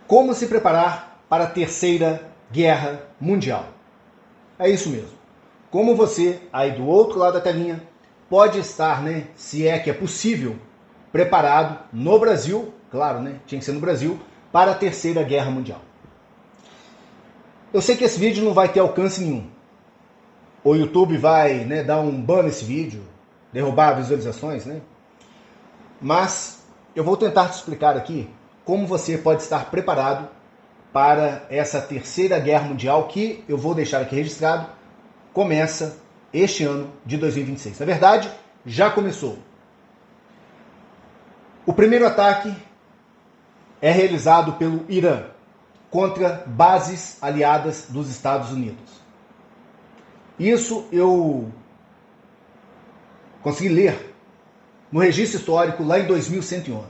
Como se preparar para a Terceira Guerra Mundial? É isso mesmo. Como você, aí do outro lado da telinha, pode estar, se é que é possível, preparado no Brasil, claro, tinha que ser no Brasil, para a Terceira Guerra Mundial. Eu sei que esse vídeo não vai ter alcance nenhum. O YouTube vai dar um ban nesse vídeo, derrubar visualizações, Mas eu vou tentar te explicar aqui como você pode estar preparado para essa Terceira Guerra Mundial que, eu vou deixar aqui registrado, começa este ano de 2026. Na verdade, já começou. O primeiro ataque é realizado pelo Irã contra bases aliadas dos Estados Unidos. Isso eu consegui ler no registro histórico lá em 2111,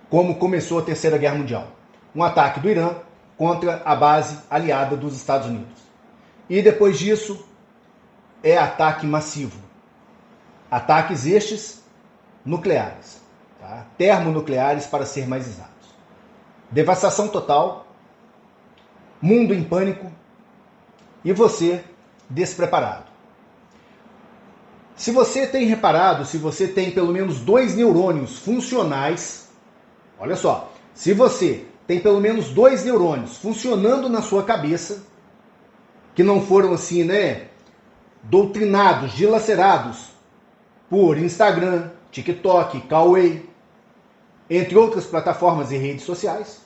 como começou a Terceira Guerra Mundial. Um ataque do Irã contra a base aliada dos Estados Unidos. E depois disso, é ataque massivo. Ataques estes nucleares, termonucleares para ser mais exatos. Devastação total, mundo em pânico e você despreparado. Se você tem reparado, se você tem pelo menos 2 neurônios funcionais, olha só, se você tem pelo menos 2 neurônios funcionando na sua cabeça, que não foram assim, doutrinados, dilacerados por Instagram, TikTok, Kawaii, entre outras plataformas e redes sociais,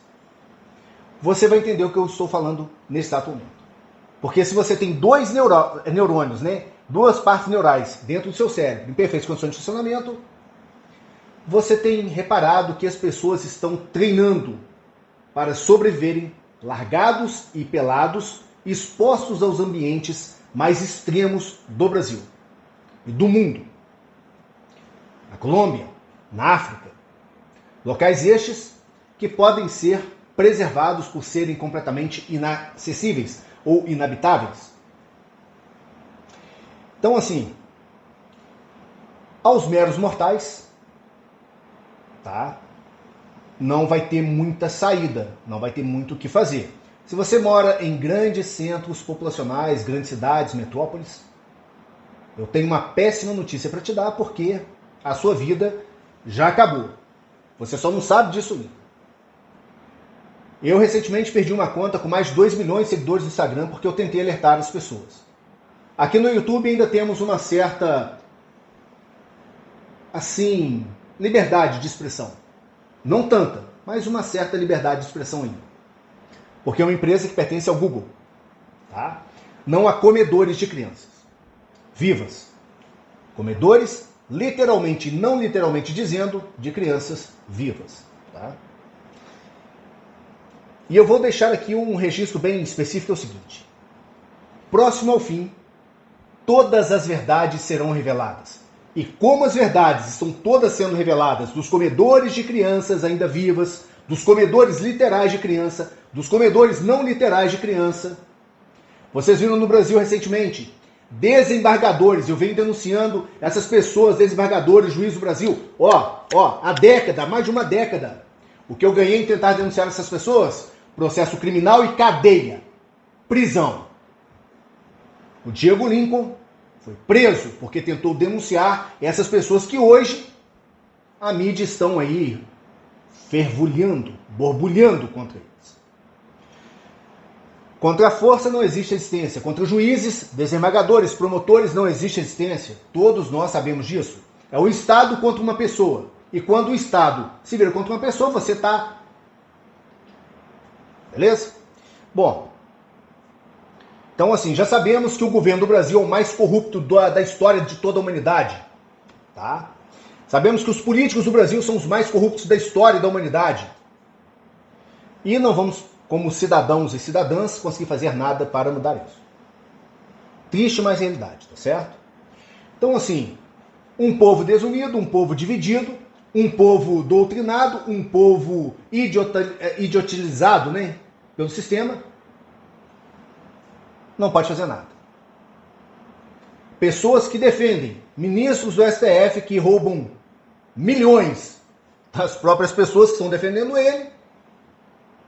você vai entender o que eu estou falando nesse exato momento. Porque se você tem 2 neurônios, duas partes neurais dentro do seu cérebro, em perfeitas condições de funcionamento, você tem reparado que as pessoas estão treinando para sobreviverem largados e pelados, expostos aos ambientes mais extremos do Brasil e do mundo. Na Colômbia, na África. Locais estes que podem ser preservados por serem completamente inacessíveis ou inabitáveis. Então, assim, aos meros mortais, não vai ter muita saída, não vai ter muito o que fazer. Se você mora em grandes centros populacionais, grandes cidades, metrópoles, eu tenho uma péssima notícia para te dar, porque a sua vida já acabou. Você só não sabe disso ainda. Eu recentemente perdi uma conta com mais de 2 milhões de seguidores no Instagram porque eu tentei alertar as pessoas. Aqui no YouTube ainda temos uma certa, liberdade de expressão. Não tanta, mas uma certa liberdade de expressão ainda. Porque é uma empresa que pertence ao Google. Não há comedores de crianças vivas. Comedores, literalmente e não literalmente dizendo, de crianças vivas. E eu vou deixar aqui um registro bem específico, é o seguinte. Próximo ao fim, todas as verdades serão reveladas. E como as verdades estão todas sendo reveladas dos comedores de crianças ainda vivas, dos comedores literais de criança, dos comedores não literais de criança. Vocês viram no Brasil recentemente, desembargadores, eu venho denunciando essas pessoas, desembargadores, juízes do Brasil, há década, mais de uma década. O que eu ganhei em tentar denunciar essas pessoas? Processo criminal e cadeia, prisão. O Diego Lincoln foi preso porque tentou denunciar essas pessoas que hoje a mídia estão aí fervulhando, borbulhando contra eles. Contra a força não existe resistência. Contra os juízes, desembargadores, promotores não existe resistência. Todos nós sabemos disso. É o Estado contra uma pessoa. E quando o Estado se vira contra uma pessoa, você está... Beleza? Bom, então assim, já sabemos que o governo do Brasil é o mais corrupto da história de toda a humanidade. Sabemos que os políticos do Brasil são os mais corruptos da história da humanidade. E não vamos, como cidadãos e cidadãs, conseguir fazer nada para mudar isso. Triste, mas realidade, tá certo? Então assim, um povo desunido, um povo dividido, um povo doutrinado, um povo idiotilizado, pelo sistema, não pode fazer nada. Pessoas que defendem ministros do STF que roubam milhões das próprias pessoas que estão defendendo ele,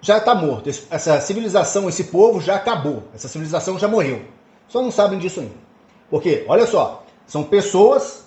já está morto. Essa civilização, esse povo já acabou. Essa civilização já morreu. Só não sabem disso ainda. Porque, olha só, são pessoas,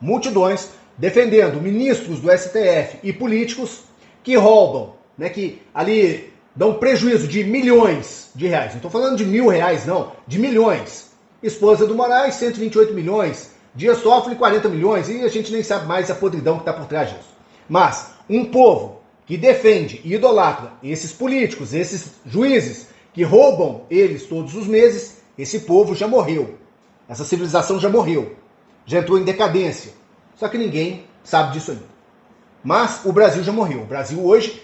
multidões, defendendo ministros do STF e políticos que roubam, né, que ali dão prejuízo de milhões de reais. Não estou falando de R$1.000, não, de milhões. Esposa do Moraes, 128 milhões. Dias Toffoli, 40 milhões. E a gente nem sabe mais a podridão que está por trás disso. Mas um povo que defende e idolatra esses políticos, esses juízes, que roubam eles todos os meses, esse povo já morreu. Essa civilização já morreu. Já entrou em decadência. Só que ninguém sabe disso ainda. Mas o Brasil já morreu. O Brasil hoje,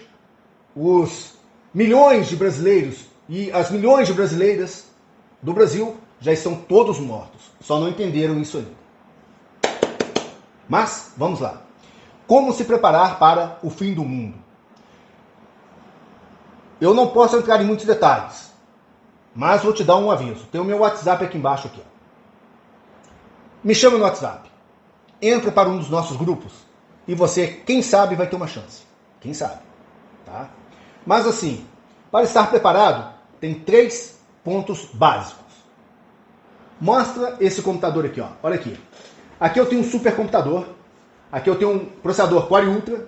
os milhões de brasileiros e as milhões de brasileiras do Brasil já estão todos mortos. Só não entenderam isso ainda. Mas, vamos lá. Como se preparar para o fim do mundo? Eu não posso entrar em muitos detalhes, mas vou te dar um aviso. Tem o meu WhatsApp aqui embaixo. Aqui, ó. Me chama no WhatsApp. Entra para um dos nossos grupos e você, quem sabe, vai ter uma chance. Quem sabe, tá? Mas assim, para estar preparado, tem 3 pontos básicos. Mostra esse computador aqui, ó. Olha aqui. Aqui eu tenho um supercomputador. Aqui eu tenho um processador Core Ultra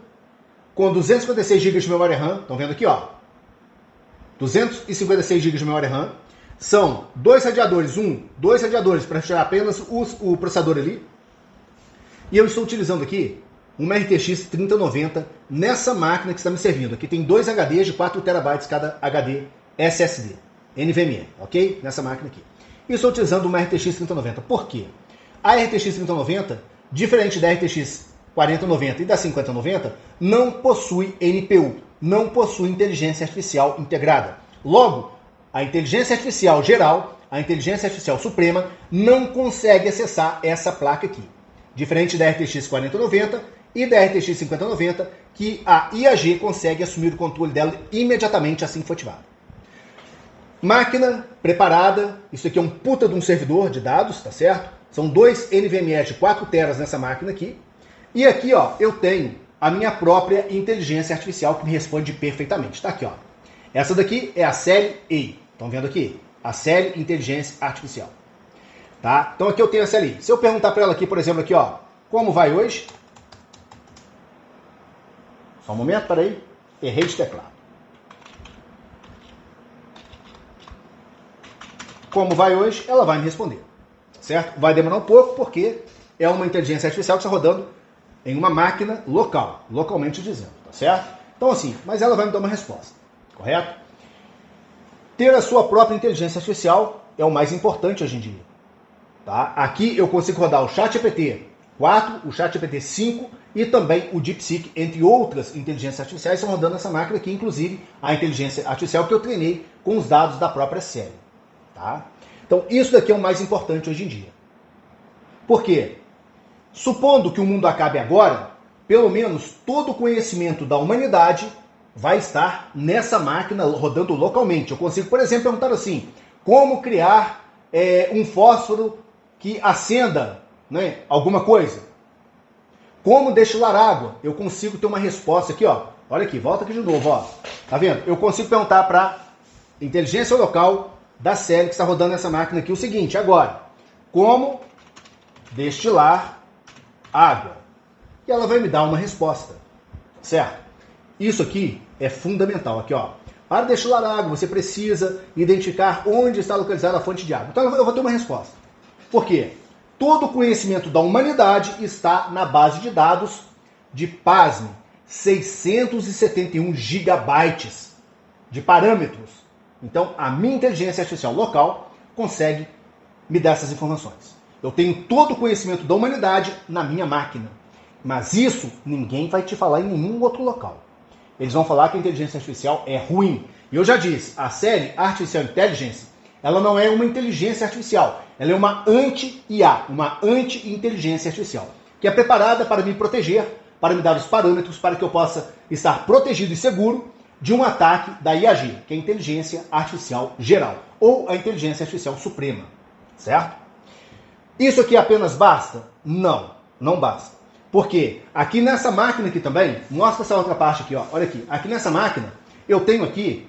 com 256 GB de memória RAM. Estão vendo aqui, ó? 256 GB de memória RAM. São 2 radiadores. Dois radiadores para tirar apenas o processador ali. E eu estou utilizando aqui uma RTX 3090 nessa máquina que está me servindo. Aqui tem 2 HDs de 4 TB cada HD SSD, NVMe, ok? Nessa máquina aqui. E estou utilizando uma RTX 3090. Por quê? A RTX 3090, diferente da RTX 4090 e da 5090, não possui NPU, não possui inteligência artificial integrada. Logo, a inteligência artificial geral, a inteligência artificial suprema, não consegue acessar essa placa aqui. Diferente da RTX 4090 e da RTX 5090, que a IAG consegue assumir o controle dela imediatamente assim que for ativada. Máquina preparada, isso aqui é um puta de um servidor de dados, tá certo? São 2 NVMe de 4 teras nessa máquina aqui. E aqui, ó, eu tenho a minha própria inteligência artificial que me responde perfeitamente. Tá aqui, ó. Essa daqui é a série AI. Estão vendo aqui? A série Inteligência Artificial. Tá? Então aqui eu tenho essa ali. Se eu perguntar para ela aqui, por exemplo, aqui, ó, como vai hoje? Só um momento, peraí. Errei de teclado. Como vai hoje? Ela vai me responder. Certo? Vai demorar um pouco porque é uma inteligência artificial que está rodando em uma máquina local, localmente dizendo, tá certo? Então assim, mas ela vai me dar uma resposta, correto? Ter a sua própria inteligência artificial é o mais importante hoje em dia, tá? Aqui eu consigo rodar o ChatGPT 4, o ChatGPT 5 e também o DeepSeek, entre outras inteligências artificiais, estão rodando nessa máquina aqui, inclusive a inteligência artificial que eu treinei com os dados da própria série, tá? Então, isso daqui é o mais importante hoje em dia. Por quê? Supondo que o mundo acabe agora, pelo menos todo o conhecimento da humanidade vai estar nessa máquina rodando localmente. Eu consigo, por exemplo, perguntar assim, como criar um fósforo que acenda, né, alguma coisa? Como destilar água? Eu consigo ter uma resposta aqui, ó. Olha aqui, volta aqui de novo, ó. Tá vendo? Eu consigo perguntar para inteligência local da série que está rodando nessa máquina aqui o seguinte, agora, como destilar água? E ela vai me dar uma resposta, certo? Isso aqui é fundamental, aqui ó. Para destilar água, você precisa identificar onde está localizada a fonte de água. Então eu vou ter uma resposta. Por quê? Todo o conhecimento da humanidade está na base de dados de, pasme, 671 gigabytes de parâmetros. Então, a minha inteligência artificial local consegue me dar essas informações. Eu tenho todo o conhecimento da humanidade na minha máquina. Mas isso ninguém vai te falar em nenhum outro local. Eles vão falar que a inteligência artificial é ruim. E eu já disse, a série Artificial Intelligence, ela não é uma inteligência artificial. Ela é uma anti-IA, uma anti-inteligência artificial, que é preparada para me proteger, para me dar os parâmetros para que eu possa estar protegido e seguro de um ataque da IAG, que é a Inteligência Artificial Geral, ou a Inteligência Artificial Suprema, certo? Isso aqui apenas basta? Não, não basta. Porque aqui nessa máquina aqui também, mostra essa outra parte aqui, ó, olha aqui, aqui nessa máquina Eu tenho aqui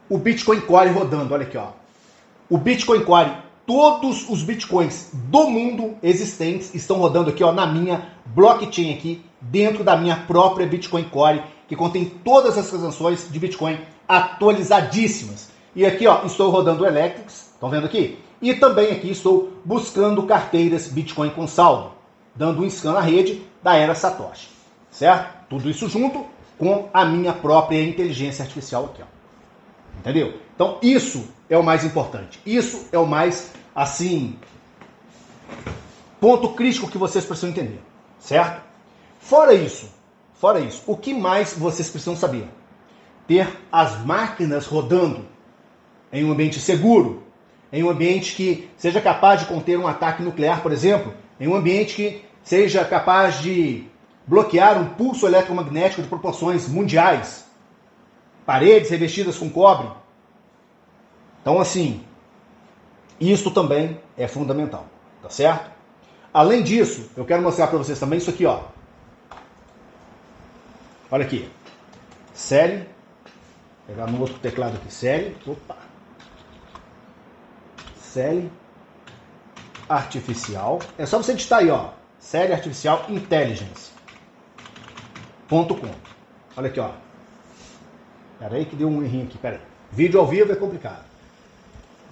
o Bitcoin Core rodando, olha aqui, ó. O Bitcoin Core, todos os Bitcoins do mundo existentes estão rodando aqui, ó, na minha blockchain aqui, dentro da minha própria Bitcoin Core, que contém todas as transações de Bitcoin atualizadíssimas. E aqui, ó, estou rodando o Electrix, estão vendo aqui? E também aqui estou buscando carteiras Bitcoin com saldo, dando um scan na rede da era Satoshi, certo? Tudo isso junto com a minha própria inteligência artificial aqui, ó. Entendeu? Então isso é o mais importante. Isso é o mais, assim, ponto crítico que vocês precisam entender, certo? Fora isso, o que mais vocês precisam saber? Ter as máquinas rodando em um ambiente seguro, em um ambiente que seja capaz de conter um ataque nuclear, por exemplo, em um ambiente que seja capaz de bloquear um pulso eletromagnético de proporções mundiais, paredes revestidas com cobre. Então, assim, isso também é fundamental, tá certo? Além disso, eu quero mostrar para vocês também isso aqui, ó. Olha aqui. Série. Vou pegar no outro teclado aqui. Série. Opa. Série artificial. É só você digitar aí, ó. Série artificial intelligence.com. Olha aqui, ó. Pera aí que deu um errinho aqui, pera aí. Vídeo ao vivo é complicado.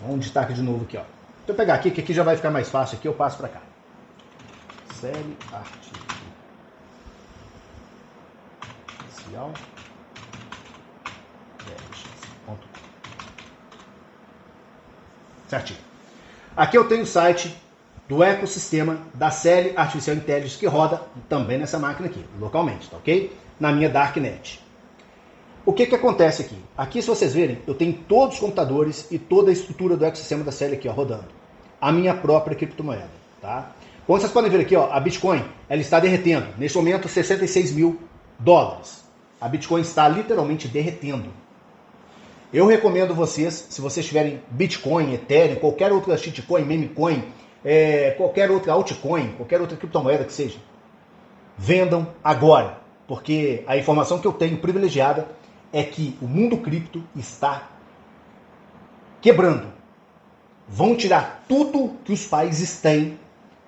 Vamos digitar aqui de novo aqui, ó. Deixa eu pegar aqui, que aqui já vai ficar mais fácil aqui, eu passo para cá. Série artificial intelligence.com. Certinho. Aqui eu tenho o site do ecossistema da série Artificial Intelligence que roda também nessa máquina aqui, localmente, tá ok? Na minha Darknet. O que acontece aqui? Aqui, se vocês verem, eu tenho todos os computadores e toda a estrutura do ecossistema da série aqui, ó, rodando. A minha própria criptomoeda, tá? Como vocês podem ver aqui, ó, a Bitcoin, ela está derretendo. Neste momento, 66 mil dólares. A Bitcoin está literalmente derretendo. Eu recomendo vocês, se vocês tiverem Bitcoin, Ethereum, qualquer outra shitcoin, memecoin, qualquer outra altcoin, qualquer outra criptomoeda que seja, vendam agora. Porque a informação que eu tenho privilegiada é que o mundo cripto está quebrando. Vão tirar tudo que os países têm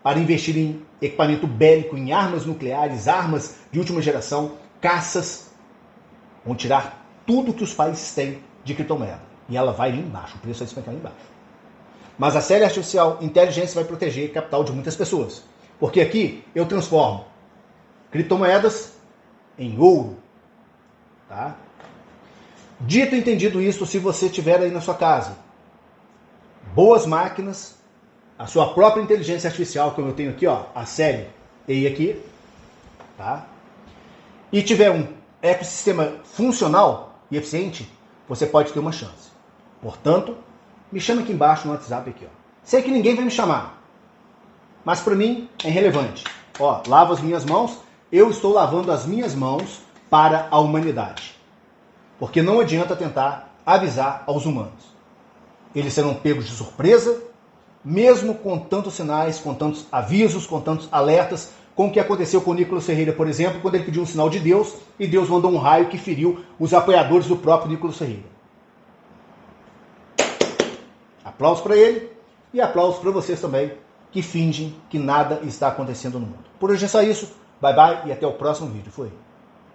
para investir em equipamento bélico, em armas nucleares, armas de última geração, caças. Vão tirar tudo que os países têm de criptomoeda. E ela vai lá embaixo, o preço vai despencar lá embaixo. Mas a série artificial inteligência vai proteger o capital de muitas pessoas. Porque aqui eu transformo criptomoedas em ouro. Tá? Dito e entendido isso, se você tiver aí na sua casa boas máquinas, a sua própria inteligência artificial, como eu tenho aqui, ó, a série AI aqui, tá? E tiver um ecossistema funcional e eficiente, você pode ter uma chance. Portanto, me chama aqui embaixo no WhatsApp aqui, ó. Sei que ninguém vai me chamar, mas para mim é irrelevante. Ó, lavo as minhas mãos, eu estou lavando as minhas mãos para a humanidade. Porque não adianta tentar avisar aos humanos. Eles serão pegos de surpresa, mesmo com tantos sinais, com tantos avisos, com tantos alertas, como o que aconteceu com o Nicolas Ferreira, por exemplo, quando ele pediu um sinal de Deus e Deus mandou um raio que feriu os apoiadores do próprio Nicolas Ferreira. Aplausos para ele e aplausos para vocês também, que fingem que nada está acontecendo no mundo. Por hoje é só isso. Bye bye e até o próximo vídeo. Foi.